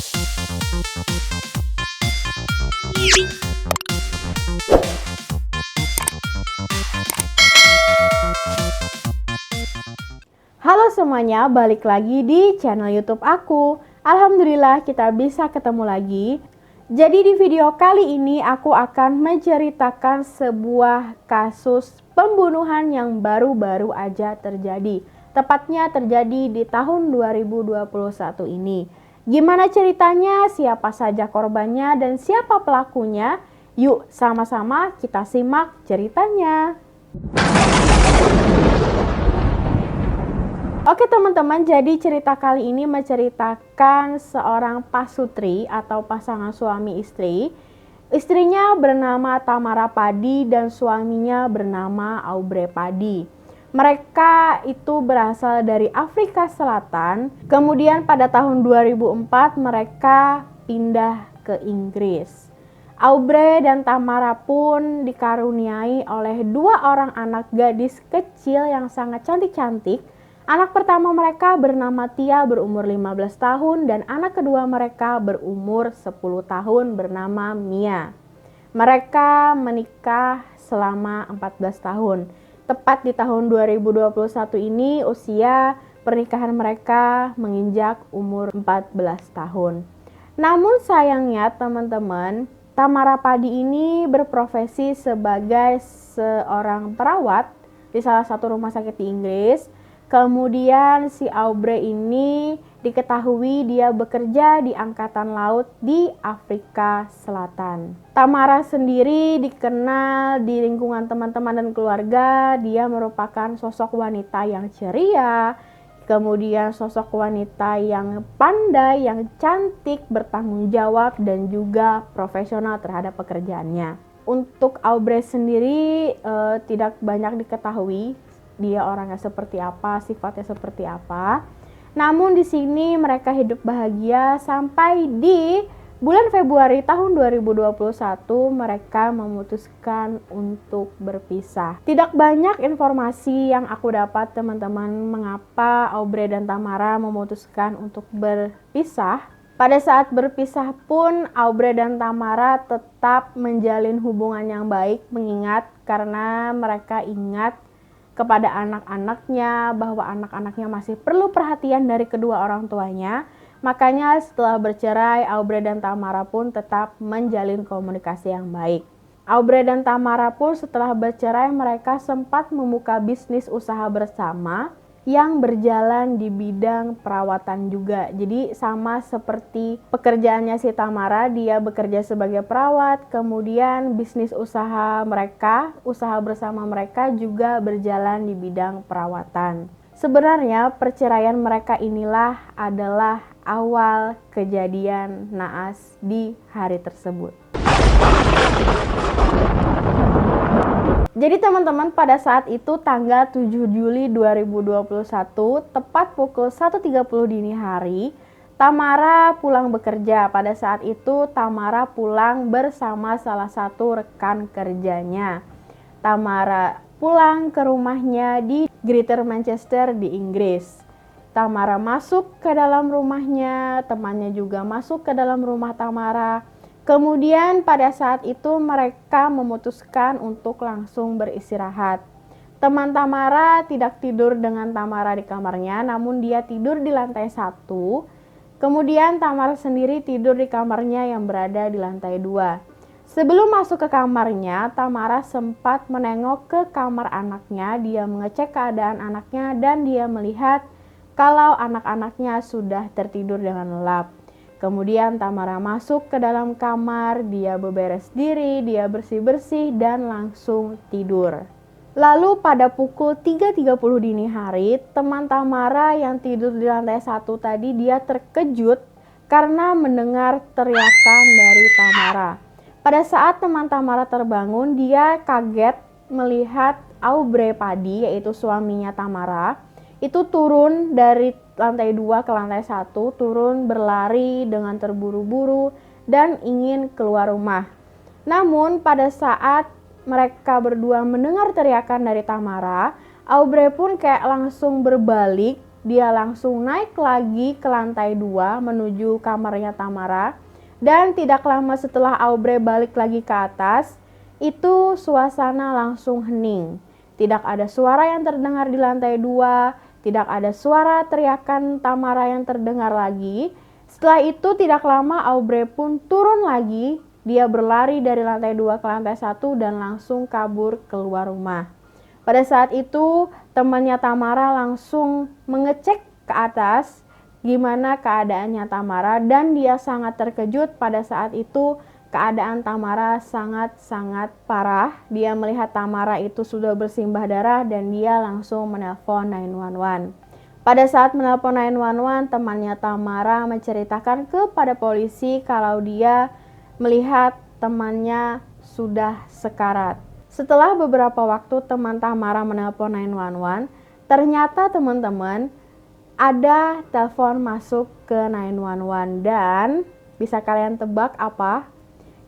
Halo semuanya, balik lagi di channel YouTube aku. Alhamdulillah kita bisa ketemu lagi. Jadi di video kali ini aku akan menceritakan sebuah kasus pembunuhan yang baru-baru aja terjadi. Tepatnya terjadi di tahun 2021 ini. Gimana ceritanya, siapa saja korbannya, dan siapa pelakunya? Yuk sama-sama kita simak ceritanya. Oke teman-teman, jadi cerita kali ini menceritakan seorang pasutri atau pasangan suami istri. Istrinya bernama Tamara Padi dan suaminya bernama Aubrey Padi. Mereka itu berasal dari Afrika Selatan. Kemudian pada tahun 2004 mereka pindah ke Inggris. Aubrey dan Tamara pun dikaruniai oleh dua orang anak gadis kecil yang sangat cantik-cantik. Anak pertama mereka bernama Tia berumur 15 tahun dan anak kedua mereka berumur 10 tahun bernama Mia. Mereka menikah selama 14 tahun. Tepat di tahun 2021 ini usia pernikahan mereka menginjak umur 14 tahun. Namun sayangnya teman-teman, Tamara Padi ini berprofesi sebagai seorang perawat di salah satu rumah sakit di Inggris. Kemudian si Aubrey ini diketahui dia bekerja di Angkatan Laut di Afrika Selatan. Tamara sendiri dikenal di lingkungan teman-teman dan keluarga, dia merupakan sosok wanita yang ceria, kemudian sosok wanita yang pandai, yang cantik, bertanggung jawab, dan juga profesional terhadap pekerjaannya. Untuk Aubrey sendiri tidak banyak diketahui dia orangnya seperti apa, sifatnya seperti apa. Namun di sini mereka hidup bahagia sampai di bulan Februari tahun 2021 mereka memutuskan untuk berpisah. Tidak banyak informasi yang aku dapat teman-teman mengapa Aubrey dan Tamara memutuskan untuk berpisah. Pada saat berpisah pun Aubrey dan Tamara tetap menjalin hubungan yang baik, mengingat karena mereka ingat kepada anak-anaknya bahwa anak-anaknya masih perlu perhatian dari kedua orang tuanya. Makanya setelah bercerai, Aubrey dan Tamara pun tetap menjalin komunikasi yang baik. Aubrey dan Tamara pun setelah bercerai mereka sempat membuka bisnis usaha bersama yang berjalan di bidang perawatan juga. Jadi sama seperti pekerjaannya si Tamara, dia bekerja sebagai perawat, kemudian bisnis usaha mereka, usaha bersama mereka juga berjalan di bidang perawatan. Sebenarnya perceraian mereka inilah adalah awal kejadian naas di hari tersebut. Jadi teman-teman, pada saat itu tanggal 7 Juli 2021 tepat pukul 1.30 dini hari, Tamara pulang bekerja. Pada saat itu Tamara pulang bersama salah satu rekan kerjanya. Tamara pulang ke rumahnya di Greater Manchester di Inggris. Tamara masuk ke dalam rumahnya, temannya juga masuk ke dalam rumah Tamara. Kemudian pada saat itu mereka memutuskan untuk langsung beristirahat. Teman Tamara tidak tidur dengan Tamara di kamarnya, namun dia tidur di lantai 1. Kemudian Tamara sendiri tidur di kamarnya yang berada di lantai 2. Sebelum masuk ke kamarnya, Tamara sempat menengok ke kamar anaknya. Dia mengecek keadaan anaknya dan dia melihat kalau anak-anaknya sudah tertidur dengan lelap. Kemudian Tamara masuk ke dalam kamar, dia beberes diri, dia bersih-bersih dan langsung tidur. Lalu pada pukul 3.30 dini hari, teman Tamara yang tidur di lantai 1 tadi dia terkejut karena mendengar teriakan dari Tamara. Pada saat teman Tamara terbangun, dia kaget melihat Aubrey Padi, yaitu suaminya Tamara, itu turun dari lantai 2 ke lantai 1, turun berlari dengan terburu-buru dan ingin keluar rumah. Namun pada saat mereka berdua mendengar teriakan dari Tamara, Aubrey pun kayak langsung berbalik dia langsung naik lagi ke lantai 2 menuju kamarnya Tamara. Dan tidak lama setelah Aubrey balik lagi ke atas, itu suasana langsung hening. Tidak ada suara yang terdengar di lantai 2, tidak ada suara teriakan Tamara yang terdengar lagi. Setelah itu tidak lama Aubrey pun turun lagi. Dia berlari dari lantai 2 ke lantai 1 dan langsung kabur keluar rumah. Pada saat itu temannya Tamara langsung mengecek ke atas gimana keadaannya Tamara, dan dia sangat terkejut pada saat itu keadaan Tamara sangat-sangat parah. Dia melihat Tamara itu sudah bersimbah darah dan dia langsung menelpon 911. Pada saat menelpon 911, temannya Tamara menceritakan kepada polisi kalau dia melihat temannya sudah sekarat. Setelah beberapa waktu teman Tamara menelpon 911, ternyata teman-teman ada telepon masuk ke 911 dan bisa kalian tebak apa?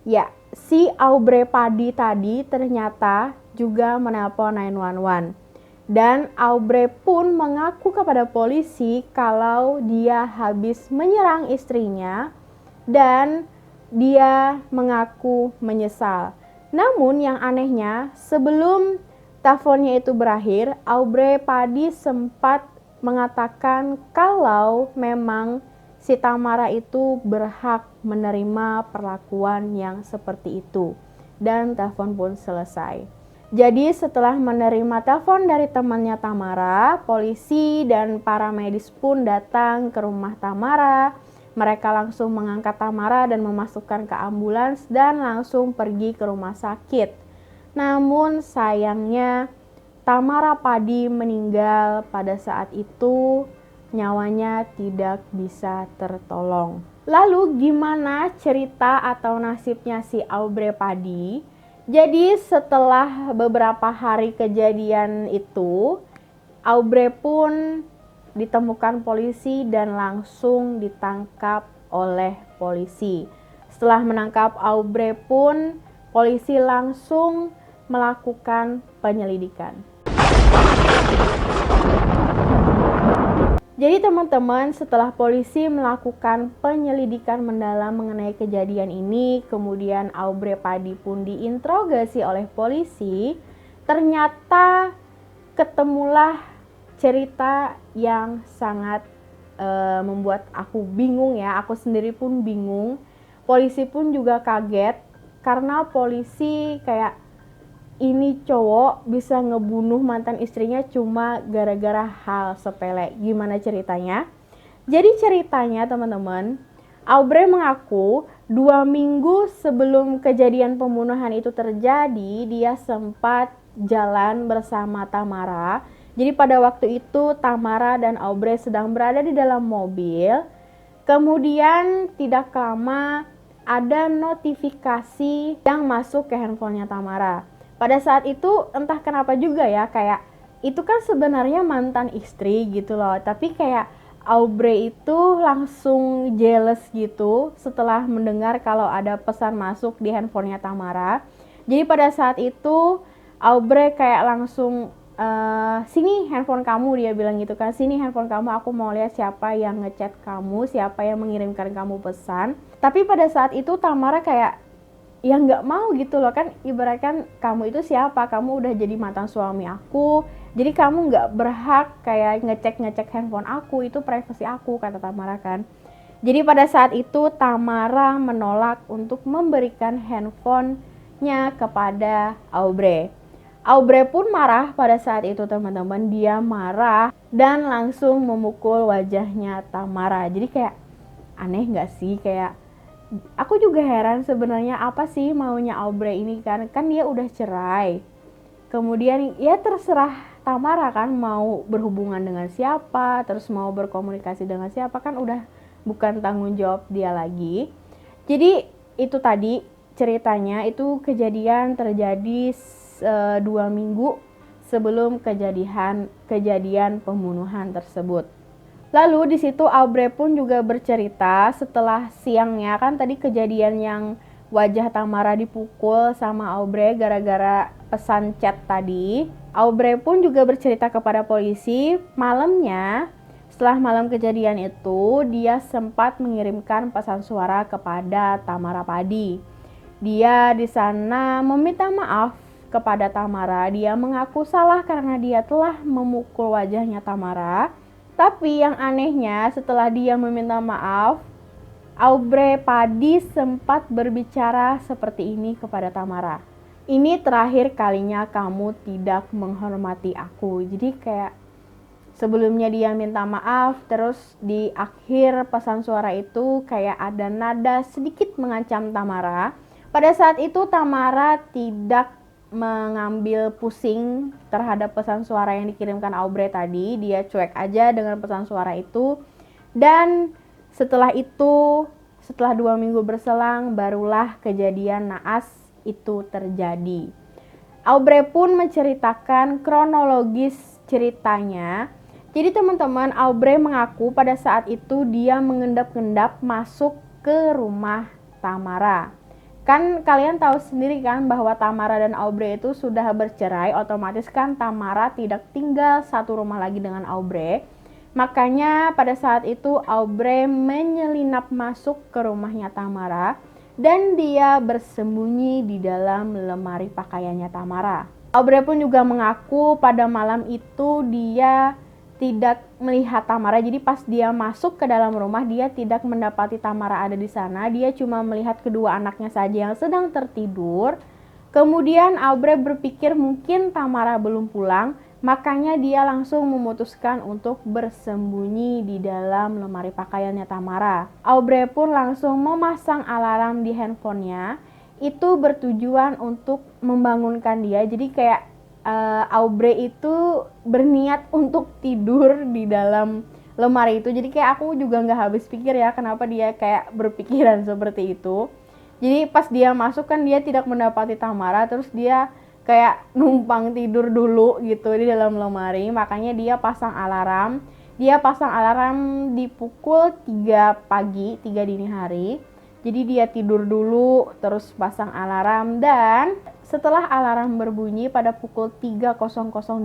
Ya, si Aubrey Pady tadi ternyata juga menelpon 911. Dan Aubrey pun mengaku kepada polisi kalau dia habis menyerang istrinya dan dia mengaku menyesal. Namun yang anehnya, sebelum teleponnya itu berakhir, Aubrey Pady sempat mengatakan kalau memang si Tamara itu berhak menerima perlakuan yang seperti itu. Dan telepon pun selesai. Jadi setelah menerima telepon dari temannya Tamara, polisi dan para medis pun datang ke rumah Tamara. Mereka langsung mengangkat Tamara dan memasukkan ke ambulans dan langsung pergi ke rumah sakit. Namun sayangnya Tamara Pady meninggal pada saat itu, nyawanya tidak bisa tertolong. Lalu gimana cerita atau nasibnya si Aubrey Pady? Jadi setelah beberapa hari kejadian itu, Aubrey pun ditemukan polisi dan langsung ditangkap oleh polisi. Setelah menangkap Aubrey pun, polisi langsung melakukan penyelidikan. Jadi teman-teman, setelah polisi melakukan penyelidikan mendalam mengenai kejadian ini, kemudian Aubrey Pady pun diinterogasi oleh polisi, ternyata ketemulah cerita yang sangat membuat aku bingung ya. Aku sendiri pun bingung. Polisi pun juga kaget karena polisi kayak, ini cowok bisa ngebunuh mantan istrinya cuma gara-gara hal sepele. Gimana ceritanya? Jadi ceritanya teman-teman, Aubrey mengaku 2 minggu sebelum kejadian pembunuhan itu terjadi, dia sempat jalan bersama Tamara. Jadi pada waktu itu Tamara dan Aubrey sedang berada di dalam mobil. Kemudian tidak lama ada notifikasi yang masuk ke handphonenya Tamara. Pada saat itu entah kenapa juga ya, kayak itu kan sebenarnya mantan istri gitu loh. Tapi kayak Aubrey itu langsung jealous gitu setelah mendengar kalau ada pesan masuk di handphonenya Tamara. Jadi pada saat itu Aubrey kayak langsung sini handphone kamu, dia bilang gitu kan, sini handphone kamu, aku mau lihat siapa yang ngechat kamu, siapa yang mengirimkan kamu pesan. Tapi pada saat itu Tamara kayak ya nggak mau gitu loh, kan ibaratkan kamu itu siapa, kamu udah jadi mantan suami aku, jadi kamu nggak berhak kayak ngecek handphone aku, itu privasi aku, kata Tamara kan. Jadi pada saat itu Tamara menolak untuk memberikan handphonenya kepada Aubrey. Aubrey pun marah pada saat itu teman-teman, dia marah dan langsung memukul wajahnya Tamara. Jadi kayak aneh gak sih, kayak aku juga heran sebenarnya apa sih maunya Aubrey ini kan dia udah cerai. Kemudian ya terserah Tamara kan mau berhubungan dengan siapa, terus mau berkomunikasi dengan siapa, kan udah bukan tanggung jawab dia lagi. Jadi itu tadi ceritanya, itu kejadian terjadi 2 minggu sebelum kejadian pembunuhan tersebut. Lalu di situ Aubrey pun juga bercerita setelah siangnya, kan tadi kejadian yang wajah Tamara dipukul sama Aubrey gara-gara pesan chat tadi. Aubrey pun juga bercerita kepada polisi, malamnya setelah malam kejadian itu, dia sempat mengirimkan pesan suara kepada Tamara Padi. Dia di sana meminta maaf kepada Tamara. Dia mengaku salah karena dia telah memukul wajahnya Tamara. Tapi yang anehnya, setelah dia meminta maaf, Aubrey Padi sempat berbicara seperti ini kepada Tamara. Ini terakhir kalinya kamu tidak menghormati aku. Jadi kayak sebelumnya dia minta maaf, terus di akhir pesan suara itu kayak ada nada sedikit mengancam Tamara. Pada saat itu Tamara tidak mengambil pusing terhadap pesan suara yang dikirimkan Aubrey tadi. Dia cuek aja dengan pesan suara itu. Dan setelah itu, setelah 2 minggu berselang, barulah kejadian naas itu terjadi. Aubrey pun menceritakan kronologis ceritanya. Jadi teman-teman, Aubrey mengaku pada saat itu dia mengendap-endap masuk ke rumah Tamara. Kan kalian tahu sendiri kan bahwa Tamara dan Aubrey itu sudah bercerai, otomatis kan Tamara tidak tinggal satu rumah lagi dengan Aubrey. Makanya pada saat itu Aubrey menyelinap masuk ke rumahnya Tamara dan dia bersembunyi di dalam lemari pakaiannya Tamara. Aubrey pun juga mengaku pada malam itu dia tidak melihat Tamara. Jadi pas dia masuk ke dalam rumah, dia tidak mendapati Tamara ada di sana. Dia cuma melihat kedua anaknya saja yang sedang tertidur. Kemudian Aubrey berpikir mungkin Tamara belum pulang, makanya dia langsung memutuskan untuk bersembunyi di dalam lemari pakaiannya Tamara. Aubrey pun langsung memasang alarm di handphonenya. Itu bertujuan untuk membangunkan dia. Jadi kayak Aubrey itu berniat untuk tidur di dalam lemari itu. Jadi kayak aku juga nggak habis pikir ya kenapa dia kayak berpikiran seperti itu. Jadi pas dia masuk kan dia tidak mendapati Tamara, terus dia kayak numpang tidur dulu gitu di dalam lemari. Makanya dia pasang alarm. Dia pasang alarm di pukul 3 pagi, 3 dini hari. Jadi dia tidur dulu, terus pasang alarm, dan setelah alarm berbunyi pada pukul 3.00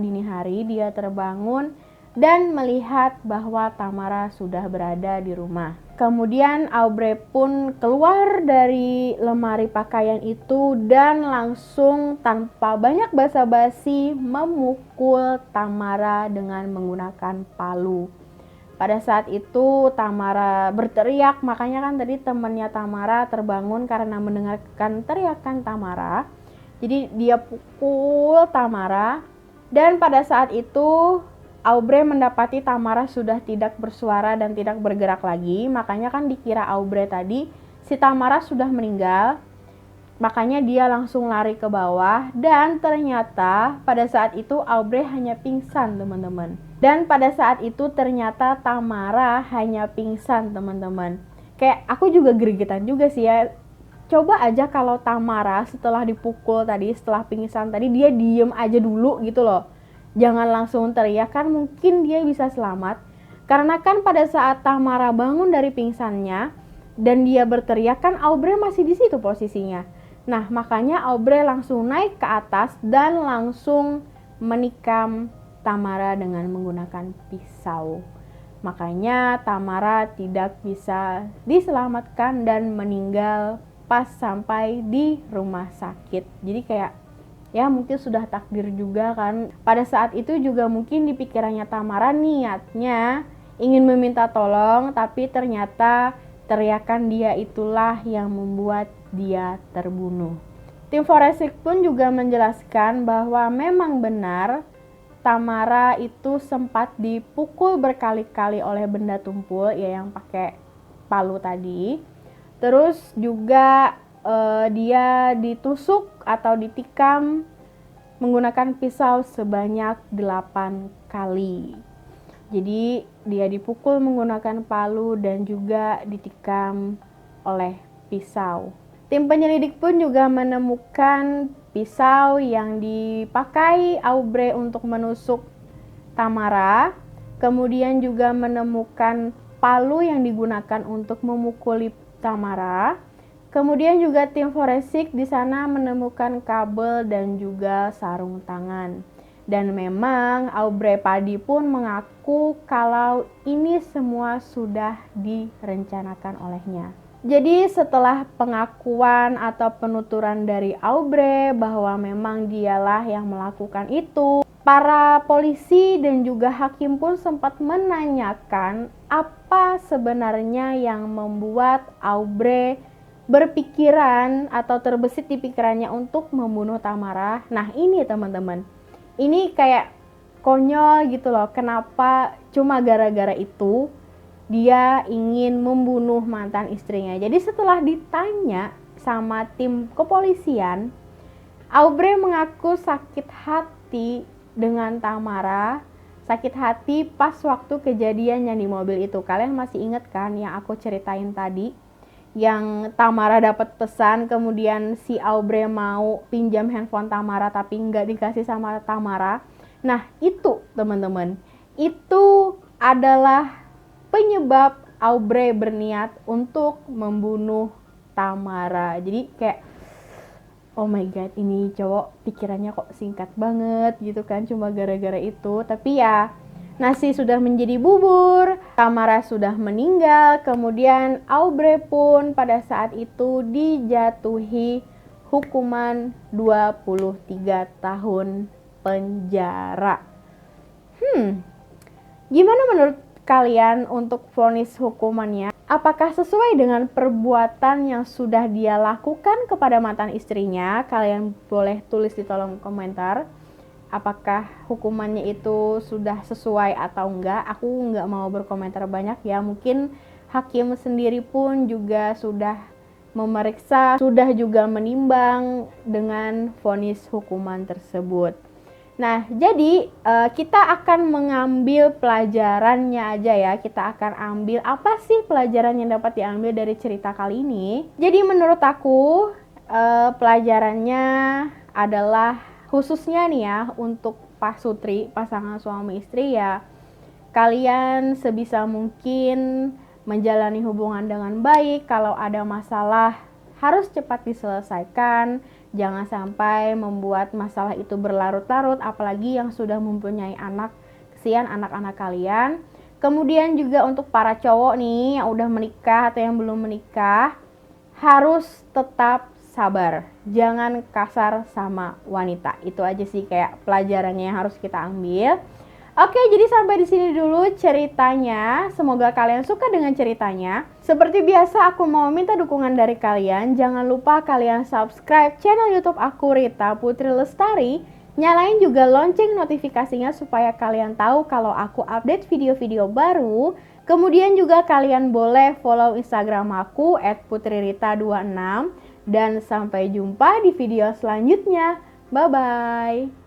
dini hari, dia terbangun dan melihat bahwa Tamara sudah berada di rumah. Kemudian Aubrey pun keluar dari lemari pakaian itu dan langsung tanpa banyak basa-basi memukul Tamara dengan menggunakan palu. Pada saat itu Tamara berteriak, makanya kan tadi temannya Tamara terbangun karena mendengarkan teriakan Tamara. Jadi dia pukul Tamara, dan pada saat itu Aubrey mendapati Tamara sudah tidak bersuara dan tidak bergerak lagi. Makanya kan dikira Aubrey tadi si Tamara sudah meninggal. Makanya dia langsung lari ke bawah, dan ternyata pada saat itu Aubrey hanya pingsan teman-teman. Dan pada saat itu ternyata Tamara hanya pingsan teman-teman. Kayak aku juga gregetan juga sih ya. Coba aja kalau Tamara setelah dipukul tadi, setelah pingsan tadi, dia diem aja dulu gitu loh. Jangan langsung teriak, kan mungkin dia bisa selamat. Karena kan pada saat Tamara bangun dari pingsannya dan dia berteriak, kan Aubrey masih di situ posisinya. Nah, makanya Aubrey langsung naik ke atas dan langsung menikam Tamara dengan menggunakan pisau. Makanya Tamara tidak bisa diselamatkan dan meninggal pas sampai di rumah sakit. Jadi kayak ya mungkin sudah takdir juga kan. Pada saat itu juga mungkin di pikirannya Tamara niatnya ingin meminta tolong, tapi ternyata teriakan dia itulah yang membuat dia terbunuh. Tim forensik pun juga menjelaskan bahwa memang benar Tamara itu sempat dipukul berkali-kali oleh benda tumpul ya yang pakai palu tadi. Terus juga dia ditusuk atau ditikam menggunakan pisau sebanyak 8 kali. Jadi dia dipukul menggunakan palu dan juga ditikam oleh pisau. Tim penyelidik pun juga menemukan pisau yang dipakai Aubrey untuk menusuk Tamara. Kemudian juga menemukan palu yang digunakan untuk memukuli Tamara. Kemudian juga tim forensik di sana menemukan kabel dan juga sarung tangan. Dan memang Aubrey Padi pun mengaku kalau ini semua sudah direncanakan olehnya. Jadi setelah pengakuan atau penuturan dari Aubrey bahwa memang dialah yang melakukan itu, para polisi dan juga hakim pun sempat menanyakan apa sebenarnya yang membuat Aubrey berpikiran atau terbesit di pikirannya untuk membunuh Tamara. Nah ini teman-teman, ini kayak konyol gitu loh, kenapa cuma gara-gara itu dia ingin membunuh mantan istrinya. Jadi setelah ditanya sama tim kepolisian, Aubrey mengaku sakit hati dengan Tamara, sakit hati pas waktu kejadiannya di mobil itu. Kalian masih ingat kan yang aku ceritain tadi? Yang Tamara dapat pesan, kemudian si Aubrey mau pinjam handphone Tamara tapi nggak dikasih sama Tamara. Nah itu teman-teman, itu adalah penyebab Aubrey berniat untuk membunuh Tamara. Jadi kayak oh my god, ini cowok pikirannya kok singkat banget gitu kan, cuma gara-gara itu. Tapi ya nasi sudah menjadi bubur, Tamara sudah meninggal, kemudian Aubrey pun pada saat itu dijatuhi hukuman 23 tahun penjara. Gimana menurut kalian untuk vonis hukumannya? Apakah sesuai dengan perbuatan yang sudah dia lakukan kepada mantan istrinya? Kalian boleh tulis di kolom komentar. Apakah hukumannya itu sudah sesuai atau enggak? Aku enggak mau berkomentar banyak ya. Mungkin hakim sendiri pun juga sudah memeriksa, sudah juga menimbang dengan vonis hukuman tersebut. Nah, jadi kita akan mengambil pelajarannya aja ya. Kita akan ambil apa sih pelajaran yang dapat diambil dari cerita kali ini. Jadi menurut aku pelajarannya adalah khususnya nih ya untuk pasutri, pasangan suami istri ya, kalian sebisa mungkin menjalani hubungan dengan baik. Kalau ada masalah harus cepat diselesaikan, jangan sampai membuat masalah itu berlarut-larut, apalagi yang sudah mempunyai anak, kesian anak-anak kalian. Kemudian juga untuk para cowok nih yang udah menikah atau yang belum menikah, harus tetap sabar, jangan kasar sama wanita. Itu aja sih kayak pelajarannya yang harus kita ambil. Oke, jadi sampai di sini dulu ceritanya. Semoga kalian suka dengan ceritanya. Seperti biasa aku mau minta dukungan dari kalian. Jangan lupa kalian subscribe channel YouTube aku, Rita Putri Lestari. Nyalain juga lonceng notifikasinya supaya kalian tahu kalau aku update video-video baru. Kemudian juga kalian boleh follow Instagram aku @putririta26. Dan sampai jumpa di video selanjutnya. Bye-bye.